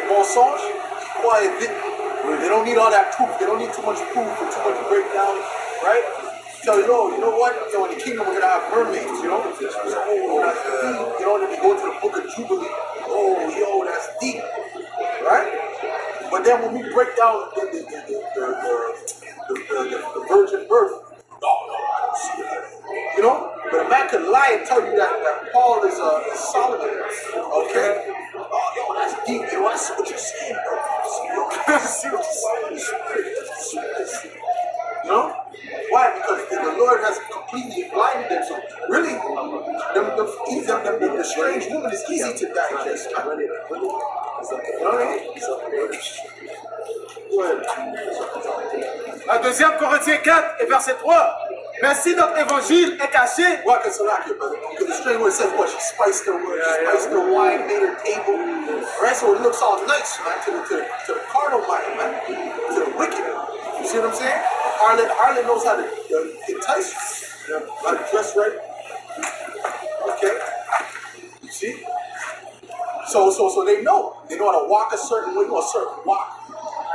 mensonge, ils croient vite. They don't need all that proof. They don't need too much proof or too much breakdown, right? Tell you, no, you know what? So in the kingdom we're gonna have mermaids, you know? So, oh, that's deep. You know, then we go to the book of Jubilee. Oh, yo, that's deep, right? But then when we break down the virgin birth, no, I don't see that. You know? But a man could lie and tell you that Paul is Solomon. Okay? Oh, yo, that's deep. Yo, I see what you're saying, bro. I see what you're saying. You know? Why? Because the Lord has completely blinded them. So really, the strange woman is easy to digest. You know what I mean? Go ahead. À 2 Corinthiens 4 et verset 3. Mais si notre évangile est caché, What can Salakia, brother? Because the strange woman says what? She spiced her wine, spiced her wine, made her table. Right? So it looks all nice, man, to the carnal mind, man, to the wicked. You see what I'm saying? Harlot knows how to entice you, how to dress right. Okay? You see? So they know. They know how to walk a certain way, a certain walk.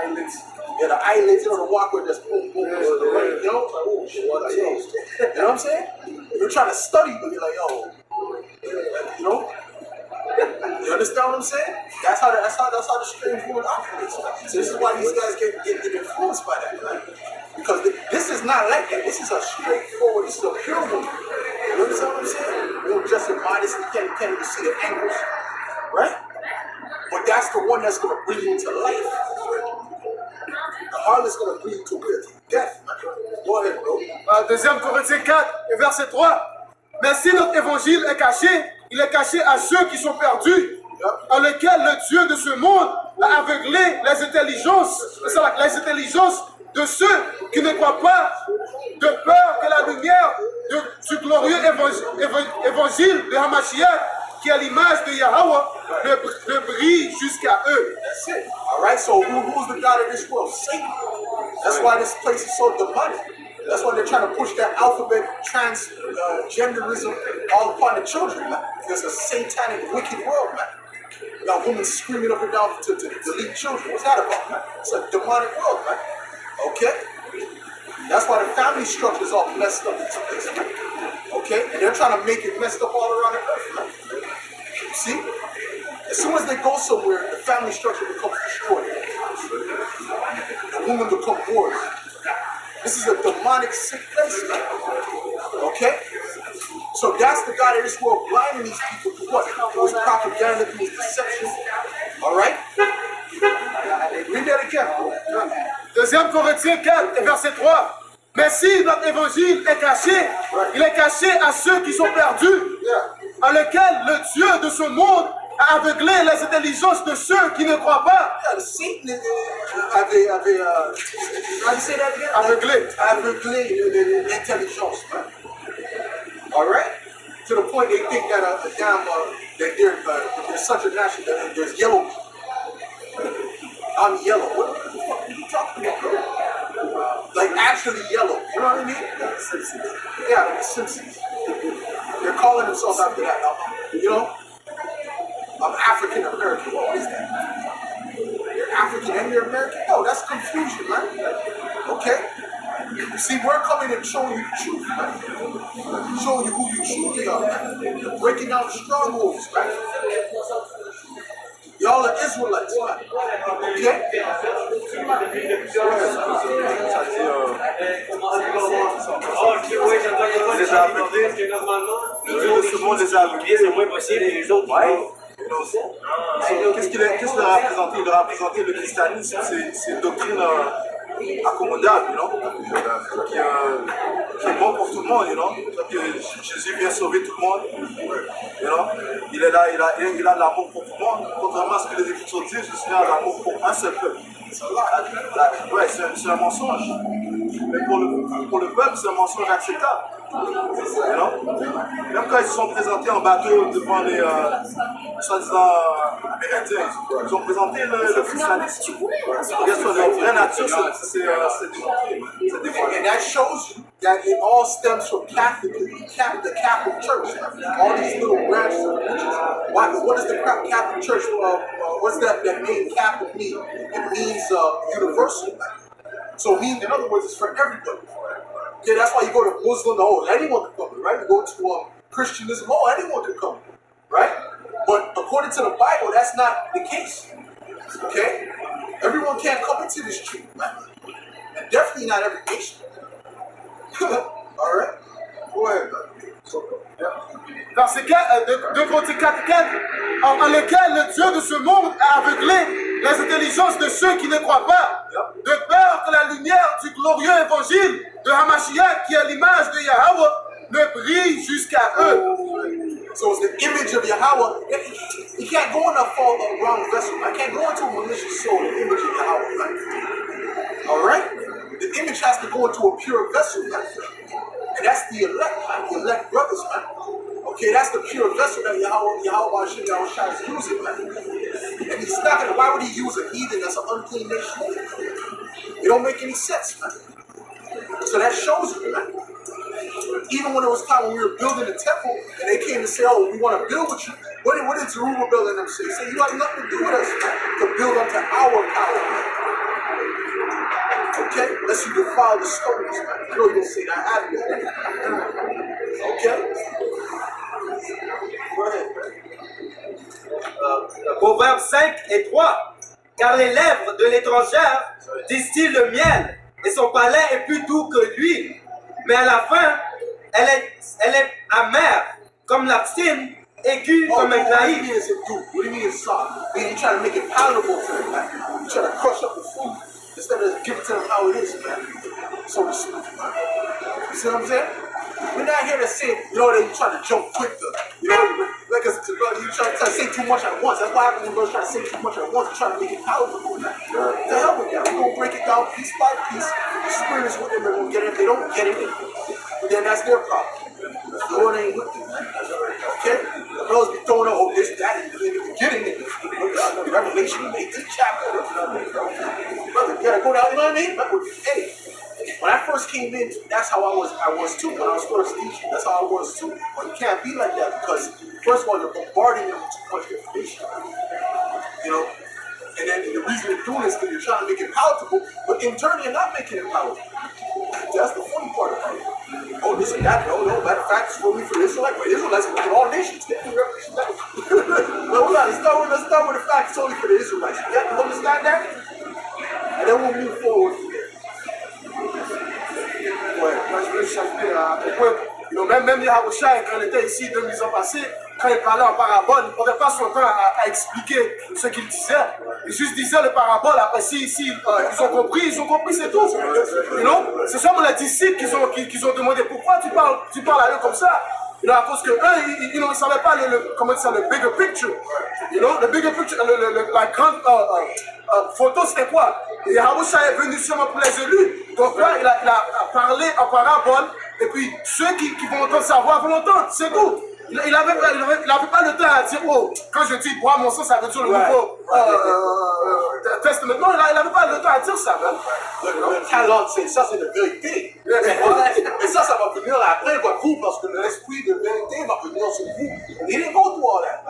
Eyelids. Yeah, the eyelids, you know, the walk where there's boom, boom, you know? Like, oh, shit, what changed? You know what I'm saying? You're trying to study, but you're like, yo, you know? You understand what I'm saying? That's how the strange woman operates. So this is why these guys get influenced by that, man. Because this is not like that. This is a straightforward, this is a pure woman. You understand what I'm saying? You know, just in modesty, you can't even see the angles, right? But that's the one that's going to bring you into life. The harlot's going to bring you to death, man. Go ahead, bro. 2 Corinthiens 4 et verset 3. Mais si notre évangile est caché, il est caché à ceux qui sont perdus, en lequel le Dieu de ce monde a aveuglé les intelligences de ceux qui ne croient pas, de peur que la lumière du glorieux évangile de Hamashiach, qui est l'image de Yahweh, ne brille jusqu'à eux. That's it. All right. So who's the god of this world? Satan. That's why this place is so demonic. That's why they're trying to push that alphabet transgenderism all upon the children, man. It's a satanic, wicked world, man. You got women screaming up and down to delete children. What's that about, man? It's a demonic world, man. Okay? That's why the family structure is all messed up in this place, man. Okay? And they're trying to make it messed up all around the earth, man. You see? As soon as they go somewhere, the family structure becomes destroyed. The women become bored. This is a demonic sick place, man. God of this world blinding these people to what? Through his propaganda, through his deception. All right? Read that again. Deuxième Corinthiens 4, verset 3. Mais si notre évangile est caché, il est caché à ceux qui sont perdus, en lequel le Dieu de ce monde a aveuglé les intelligences de ceux qui ne croient pas. Yeah, Satan avait how do you say that again? Aveuglé l'intelligence, man. All right? To the point they think that that there's such a nation that there's yellow people. I'm yellow. What the fuck are you talking about, bro? Like actually yellow. You know what I mean? Simpsons. Yeah, like the Simpsons. They're calling themselves after that. You know? I'm African American. What is that? You're African and you're American? No, that's confusion, man. Okay? You see, we're coming and showing you the truth, man. Showing you who you truly are, man. Breaking down strongholds, man. Y'all are Israelites, man. Okay? Ce monde les a aveuglés, c'est moins possible et les autres. Qu'est-ce qu'il a représenté? Il a représenté le christianisme, c'est une doctrine accommodable, qui est bon pour tout le monde, que Jésus vient sauver tout le monde, il est là, il a de l'amour pour tout le monde, contrairement à ce que les Écritures disent, je suis là de l'amour pour un seul peuple. Ouais, c'est un mensonge, mais pour le peuple, c'est un mensonge acceptable. Même quand ils se sont présentés en bateau devant les soi-disant Amérindiens, ils ont présenté le christianisme. Regarde sur leur vraie nature, c'est dévoilé. And that shows you that it all stems from the Catholic Church. All these little branches of religions. What does the Catholic Church, what's that name Catholic mean? It means universal. So it means, in other words, it's for everybody. Okay, that's why you go to Muslim, anyone can come, right? You go to Christianism, anyone can come, right? But according to the Bible, that's not the case. Okay? Everyone can't come into this truth, man. And definitely not every nation. All right? Go ahead, man. Verset 4, 2 Corinthiens 4, 4, en lequel le Dieu de ce monde a aveuglé les intelligences de ceux qui ne croient pas, de peur que la lumière du glorieux évangile de Hamashiach, qui est l'image de Yahweh, ne brille jusqu'à eux. So it's the image of Yahweh. You can't go in a wrong vessel. I can't go into a malicious soul, the image of Yahweh. Right? All right? The image has to go into a pure vessel. Right? And that's the elect brothers, man. Okay, that's the pure vessel that Yahweh is using, man. And he's not gonna, why would he use a heathen that's an unclean nation? It don't make any sense, man. So that shows you, man. Even when it was time when we were building the temple, and they came to say, oh, we want to build with you. What did Zerubbabel and them say? Say, you have nothing to do with us, man, to build unto our power, man. Okay? Unless you defile the stones, man. You know you're going to say that out of there. Okay? Go ahead, man. Proverbe 5 et 3. Car les lèvres de l'étrangère distillent le miel, et son palais est plus doux que l'huile. Mais à la fin, elle est amère, comme l'absine, aiguë comme un What do glaï. you mean it's a do? What do you mean it's soft? I mean, you try to make it palatable for them, man. You try to crush up the food instead of give it to them how it is, man. So to speak, man. You see what I'm saying? We're not here to say, that you try to jump quick, like you try to say too much at once. That's what happens when brothers try to say too much at once and try to make it palatable, man. The hell with that. We're going to break it down piece by piece. The spirit is with them, they're going to get it. If they don't get it, then that's their problem. The Lord ain't with them, man. Okay? The brothers be throwing out, this, that, in the beginning, Revelation 18th chapter. Brother, you gotta go down, you know what I mean? Hey, when I first came in, that's how I was too. When I was first teaching, that's how I was too. But you can't be like that because, first of all, you're bombarding them with too much information. And then the reason you're doing this is because you're trying to make it palatable, but in turn, you're not making it palatable. That's the funny part about it. Oh, this and that, no, matter of fact, it's only for Israelites. But Israelites are in all nations. They do Revelation 11. No, let's start with the fact it's only for the Israelites. You have to understand that? And then we'll move forward from there. Ouais, moi je veux chapitre au peuple. Même Yahushua, quand il était ici 2000 ans passés, quand il parlait en parabole, il ne prenait pas son temps à expliquer ce qu'il disait. Il juste disait le parabole. Après, si ils ont compris, c'est tout. Ce sont les disciples qui ont demandé pourquoi tu parles à eux comme ça. À cause que eux, ils ne savaient pas comment dire ça, le bigger picture. Le bigger picture, la grande photo, c'était quoi? Yahushua est venu seulement pour les élus. Donc là, il a parlé en parabole. Et puis, ceux qui vont entendre sa voix vont l'entendre, c'est tout. Il n'avait pas le temps à dire, oh, quand je dis bois mon sang, ça veut dire le nouveau testament. Non, il n'avait pas le temps à dire ça. Le talent, ça c'est la vérité. Et ça va venir après votre vous, parce que l'esprit de vérité va venir sur vous. He didn't go through all that.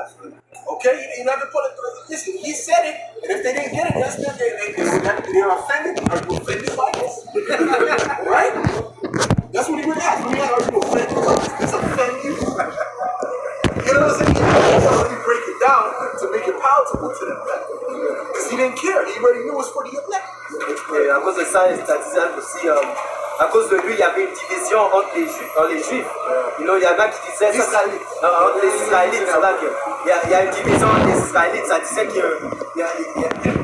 Okay? He never put it through. Listen, he said it, and if they didn't get it, that's they're offended. Are you offended by this? Right? That's what he would ask. Are you offended by this? This offend you? You know what I'm saying? He already break it down to make it palatable to them, man. Because he didn't care. He already knew it was for the elect. Et à cause de ça, ça disait aussi, à cause de lui, il y avait une division entre les Juifs. Il y en a qui disaient, entre les Israélites, il y a une division entre les Israélites, ça disait qu'il y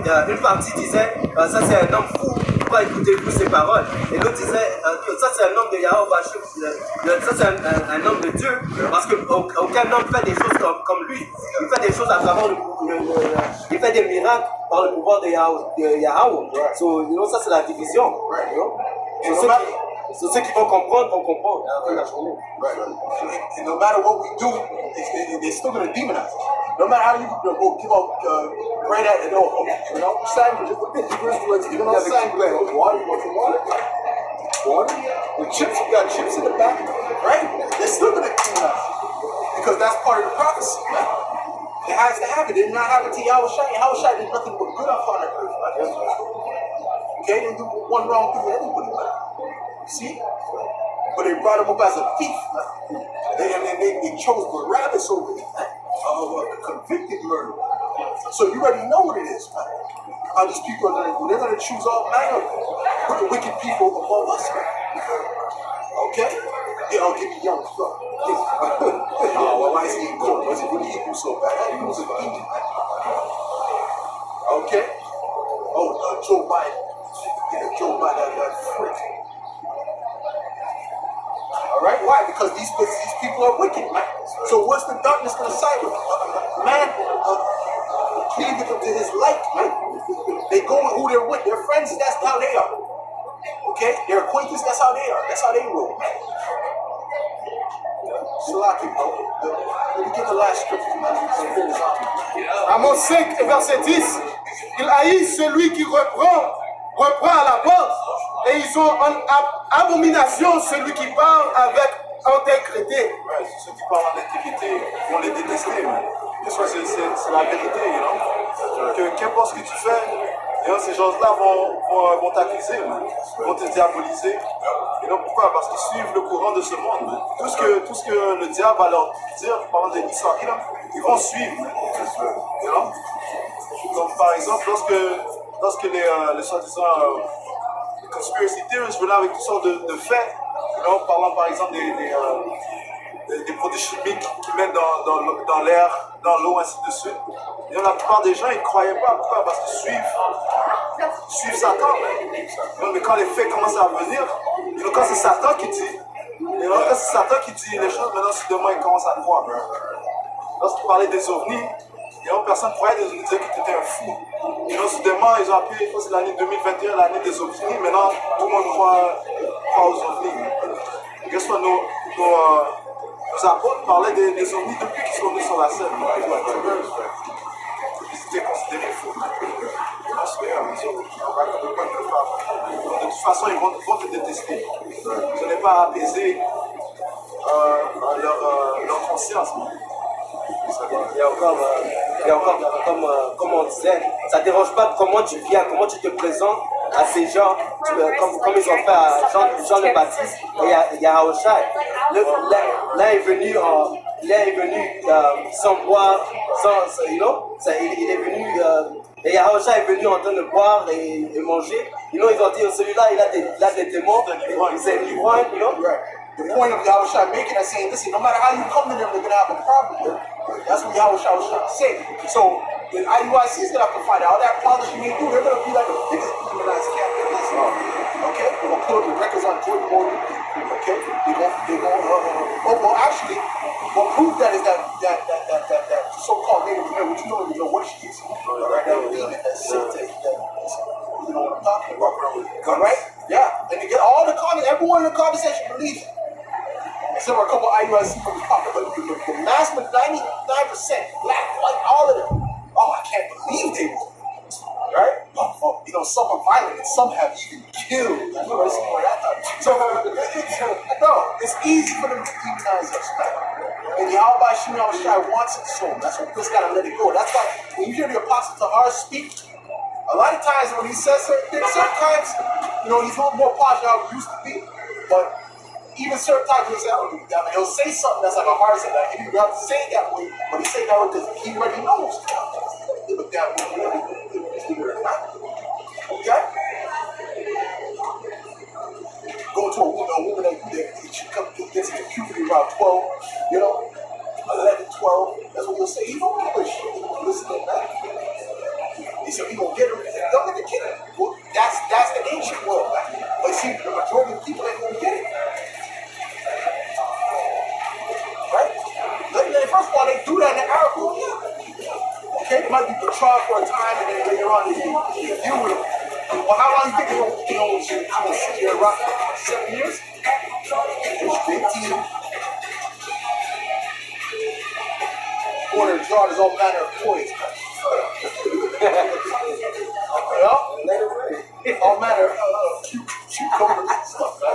a une partie disait, ça c'est un homme fou, pourquoi écoutez-vous ses paroles? Et l'autre disait, ça c'est un homme de Yahweh, ça c'est un homme de Dieu, parce qu'aucun homme fait des choses comme lui. Il fait des choses à travers il fait des miracles par le pouvoir de Yahweh. So, ça c'est la division. Ceux qui vont comprendre vont comprendre à la fin de la journée. And no matter what we do, they're still going to demonize us. No matter how you go give out, pray that and all. You know, sang just a bit. You're going to sang water. You want some water? Water? The chips, you got chips in the back, right? They're still going to demonize us. Because that's part of the prophecy, man. It has to happen. It did not happen to Yahushua. Yahushua did nothing but good upon the earth. Okay? They didn't do one wrong thing with anybody, man. See? But they brought him up as a thief. They chose Barabbas over him. A convicted murderer. So you already know what it is, man. How these people are going to choose all manner of wicked people above us, man. Okay? Yeah, I'll give you young stuff. Oh, well, why is he in court? Was he really eating so bad? He was an Egypt. Okay? Oh, Joe Biden. Yeah, Joe Biden, that freak. Alright? Why? Because these people are wicked, man. So what's the darkness going to side with? Man, cleaving to his light, man. They go with who they're with. Their friends, that's how they are. Okay? Their acquaintances, that's how they are. That's how they roll, man. Salaki, let me get the last scripture, man. Amos 5, verset 10. Il haït celui qui reprend à la porte, et ils ont en abomination celui qui parle avec intégrité. Ouais, ceux qui parlent en intégrité vont les détester. C'est la vérité, you know? Que qu'importe ce que tu fais, ces gens-là vont t'accuser, vont te diaboliser. Et donc pourquoi? Parce qu'ils suivent le courant de ce monde. Tout ce que le diable va leur dire, parlant de Israël, ils vont suivre. You know? Donc par exemple, lorsque les soi-disant conspiracy theorists venaient avec toutes sortes de faits, parlant par exemple des produits chimiques qu'ils mettent dans l'air, dans l'eau, ainsi de suite. Et la plupart des gens, ils ne croyaient pas. Pourquoi? Parce qu'ils suivent Satan. Mais quand les faits commencent à venir, quand c'est Satan qui dit, les choses, maintenant soudainement ils commencent à croire. Lorsqu'ils parlaient des ovnis, personne ne croyait des ovnis, disaient que tu étais un fou. Et donc soudainement, ils ont appelé, c'est l'année 2021, l'année des ovnis. Maintenant, tout le monde croit aux ovnis. Qu'est-ce que nos apôtres parlaient des ovnis depuis qu'ils sont venus sur la scène. Ils étaient considérés fous. De toute façon, ils vont te détester. Ce n'est pas à apaiser leur conscience. Il y a encore comme on disait, ça ne dérange pas comment tu viens, comment tu te présentes à ces gens, comme ils ont fait à Jean le Baptiste et Yahushua. L'un est venu sans boire, il est venu, et Yahushua est venu en train de boire et manger. Ils ont dit, celui-là il a des démons, il s'est l'ivrogne, the point of Yahushua making is saying, listen, no matter how you come to them, they're going to have a problem with it. That's what Yahushua was trying to say. So the IUIC is going to have to find out all that polishing they do. They're going to be like the biggest demonized camp in Islam. Okay? They're going to put up the records on Jordan Morgan. Okay? They're going well, actually, what proved that is that so-called Native American, which you don't even know what she is. Right? That demon, that Satan, you know what I'm talking about. All right? Yeah. And they get all the everyone in the conversation believes it. Except for a couple of IUIC from the pocket, but the mass, 99%, black, white, all of them. Oh, I can't believe they were. Right? Oh, you know, some are violent, and some have even killed. I never seen where that thought. So, no, it's easy for them to demonize us, right? And Yahweh Shemel Shai wants it so. That's why we just gotta let it go. That's why when you hear the Apostle Tahar speak, a lot of times when he says certain things, sometimes, you know, he's a little more polished than he used to be. But even certain times he'll say, I don't do that. He'll say something that's like a hard saying. Like, he doesn't say it that way, but he say that way because he already knows. But that way, okay? Go to a woman that she gets into puberty around 12, you know, 11, 12. That's what he'll say. He don't give a shit. Listen to that. He said, he gonna get her. Don't get the kid. Well, that's the ancient world. But see, the majority of people ain't gonna get it. Right? First of all, they do that in the Arab world. Okay, they might be betrothed for a time and then later on they deal with it. Well, how long do you think they're going to sit there around 7 years? 15. Going to draw is all manner of toys. All manner of cucumbers and stuff, man.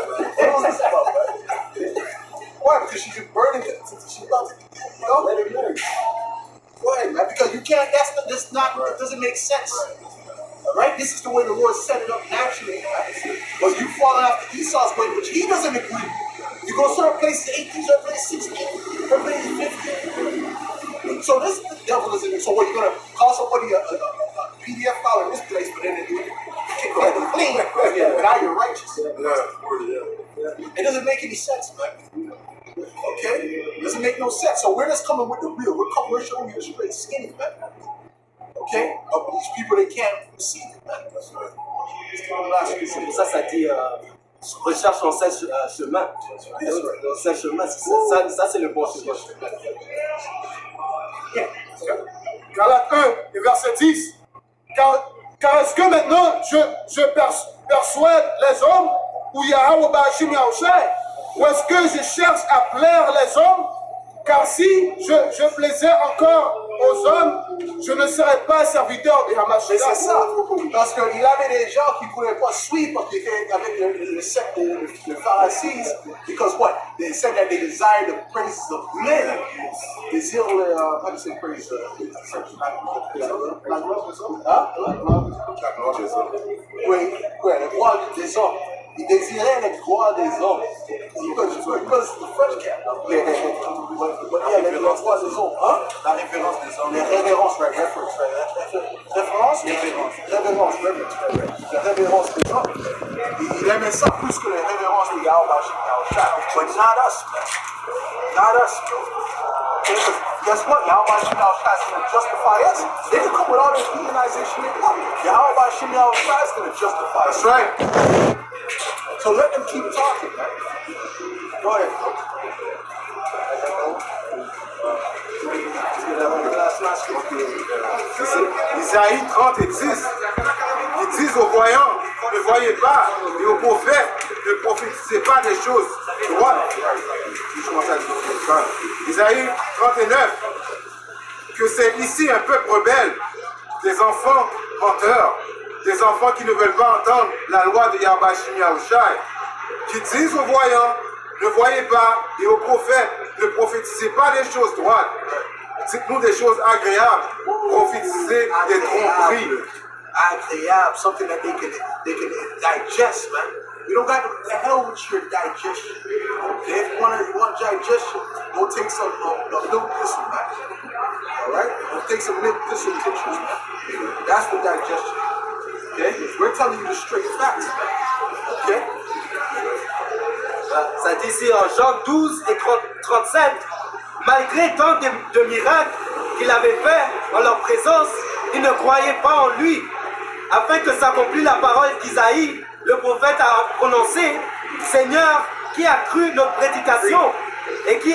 Why? Because she's burning it. She's about to, you know? Let her. Go ahead, man. Because you can't, it doesn't make sense. Alright? This is the way the Lord set it up naturally. But you falling after Esau's way, which he doesn't agree. You go to certain places 18, certain places 16, certain places 15. So this the devil is in it. So what, you're going to call somebody a PDF file in this place, but then you kick them clean, but now you're righteous. It doesn't make any sense, man. Okay? It doesn't make no sense. So we're just coming with the real. We're showing you the straight skinny, man. Okay? Of these people, they can't receive it, man. That's right. C'est pour ça que ça dit recherche en 16 chemins. 16 chemins, ça c'est le bon chemin. Galates 1 et verset 10. Car est-ce que maintenant je persuade les hommes ou Yahweh Ba'ashim Yahushai? Ou est-ce que je cherche à plaire les hommes? Car si je plaisais encore aux hommes, je ne serais pas serviteur de Hamashiach. Mais c'est ça. Parce qu'il avait des gens qui ne voulaient pas suivre parce qu'ils étaient avec le secte de Pharisees. Because what? They said that they desired the praises of men. Désirent how do you say praise? Oui, la gloire des hommes. Ils désiraient la gloire des hommes. Because the French cap. La gloire des hommes. Hein? La référence des hommes. Les révérences, right? Reference, right? Référence? Révérence, reverence. La révérence des hommes. Il aimait ça plus que les révérences de Yahweh. But not us, man. Not us, bro. Because guess what? Yahweh is going to justify us. They can come with all this demonization they want. Yahweh is going to justify us. That's right. So let them keep talking, man. Go ahead. Isaïe 30 et 10, ils disent aux voyants, ne voyez pas, et aux prophètes, ne prophétisez pas des choses droites. Isaïe 39, que c'est ici un peuple rebelle, des enfants menteurs, des enfants qui ne veulent pas entendre la loi de Yahweh Yahushai, qui disent aux voyants, ne voyez pas, et aux prophètes, ne prophétisez pas des choses droites. Dites-nous des choses agréables, prophétisez des tromperies. Agréable, something that they can digest, man. You don't got to hell with your digestion. Okay? If you want digestion, go take some milk thistle, man. Alright? Go take some milk thistle pictures, man. That's what digestion is. Okay? We're telling you the straight facts, man. Okay? Ça dit ici en Jean 12 et 37, malgré tant de miracles qu'il avait fait en leur présence, ils ne croyaient pas en lui, afin que s'accomplisse la parole qu'Isaïe, le prophète, a prononcée. Seigneur, qui a cru notre prédication et qui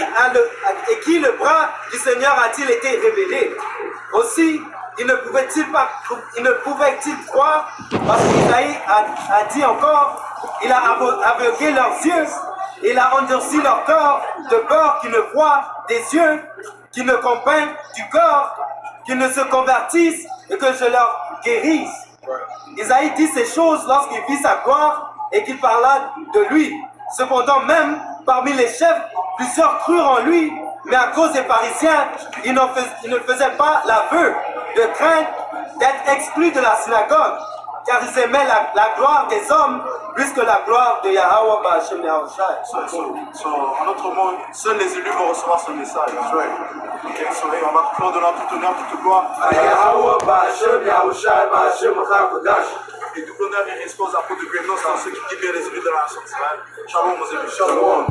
le bras du Seigneur a-t-il été révélé? Aussi, ils ne pouvaient-ils croire parce qu'Isaïe a dit encore, il a aveuglé leurs yeux, il a endurci leur corps de peur qu'ils ne voient des yeux, qu'ils ne comprennent du corps, qu'ils ne se convertissent et que je leur guérisse. Isaïe dit ces choses lorsqu'il vit sa gloire et qu'il parla de lui. Cependant, même parmi les chefs, plusieurs crurent en lui, mais à cause des pharisiens, ils ne faisaient pas l'aveu de crainte d'être exclus de la synagogue, car ils aimaient la gloire des hommes plus que la gloire de Yahweh Ba'Hashem Yahushai. En autre mot, seuls les élus vont recevoir ce message. Ok, on va clore donnant tout honneur, toute gloire à Yahweh Ba'Hashem Yahushai Ba'Hashem Chakodash. Et tout honneur et respect aux apôtres de Great North, ceux qui guident les élus de la nation d'Israël. Shalom aux élus. Shalom.